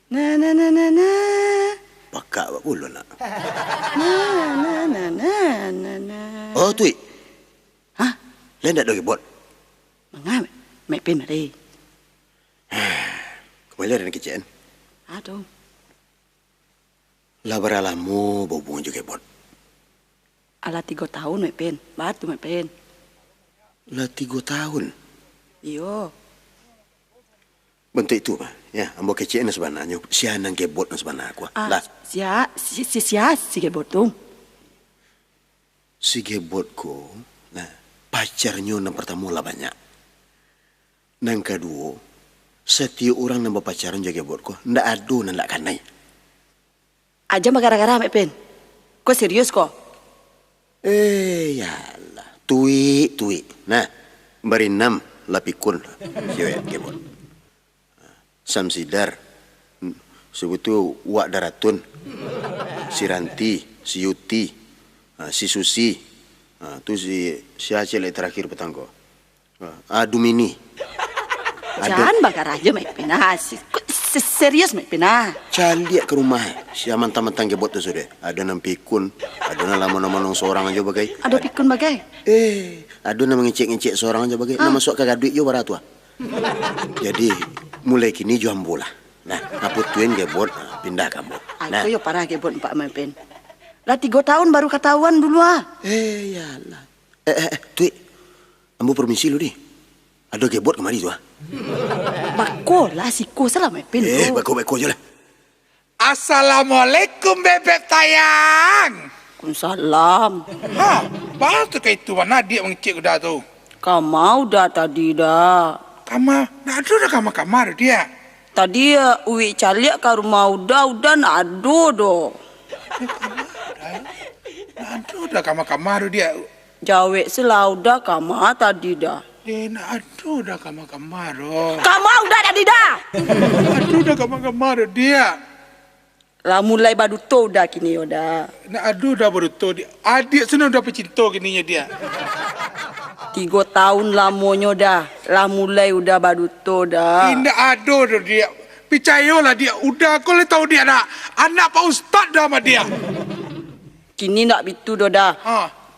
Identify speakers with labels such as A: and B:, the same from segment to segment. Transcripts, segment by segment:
A: Na.
B: Pakak apa pula nak?
A: Na.
B: Oh, Tui.
A: Hah?
B: Lain tak ada gebot?
A: Mengapa? Mek pin mari.
B: Kembali ada kecil.
A: Aduh.
B: Lah beralamu berhubungan juga gebot.
A: Ala 3 tahun mek pin. Batu mek pin.
B: Lah 3 tahun.
A: Iyo.
B: Bentuk itu mah. Ya, ambo kecil na sebenarnya. Sianang gebot na sebenarnya aku. Lah.
A: Si gebot tu.
B: Si gebot ko, nah, pacarnya yang pertama lah banyak. Nang kedua, setiap orang yang berpacaran jaga gebot ko, ndak adu ndak kanai.
A: Aja mah gara-gara mek pin. Kau serius kok?
B: Yalah. Tui. Nah, beri 6 lapikun. Siapa gebot. Samsidar. Sebutu Wak Daratun. Si Ranti, si Yuti, si Susi, tu si Aceh terakhir petangko. Dumini.
A: Jangan bakar aja mek pin. Serius mek pin.
B: Calik ke rumah. Si mantan-mantan gebot tu sudah. Ada nam pikun, ada nama-nama seorang aja bagai.
A: Ada pikun bagai.
B: Ada nama ngecek seorang aja bagai. Nama masuk kagak duit jo baratua. Jadi mulai kini jual bola. Nah, ngaputuin gebot pindah kamu. Nah,
A: Aku yo parah gebot Pak mek pin. Lah 3 tahun baru ketahuan dulu
B: yalah. Tui. Ambo permisi lu di. Ada gebot kemari tu
A: Bako lah siku salah mek pin.
B: Bako je lah.
C: Assalamualaikum bebek tayang.
A: Waalaikumsalam.
C: Baru tu kayak itu mana dia mengecek udah tu.
A: Kamu udah tadi dah.
C: Kamar, nak ada dah kamar dia.
A: Tadi Uwi calik ke rumah udah nak ado do.
C: Nak ada dah kamar dia.
A: Jawe selau dah kamu tadi dah.
C: Dia nak ada dah kamar.
A: Kamu udah tadi dah.
C: Ada dah kamar dia.
A: Lah mulai baduto udah kini udah.
C: Nak ada dah baru tu dia. Adik sana udah pecinta kininya dia.
A: 3 tahun lamonyo dah. Lah mulai udah baduto dah.
C: Tidak ada dah dia. Percayalah dia. Udah kau tahu dia nak. Anak Pak Ustaz dah sama dia.
A: Kini nak bitu dah.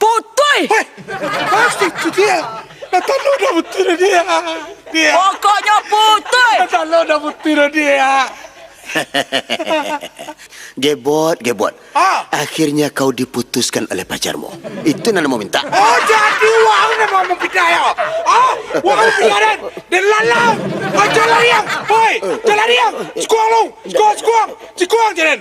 A: Putui.
C: Hei, pasti itu dia. Nak tahu dah betul dia.
A: Pokoknya putui.
C: Nak tahu dah betul dia.
B: Gebot. Akhirnya kau diputuskan oleh pacarmu. Itu yang mau minta.
C: Oh, jadi wang nak mau pindah ya? Wang pindah dan lalang. Jalan yang, hoi, jalan yang. Sekuang lu, sekuang jalan.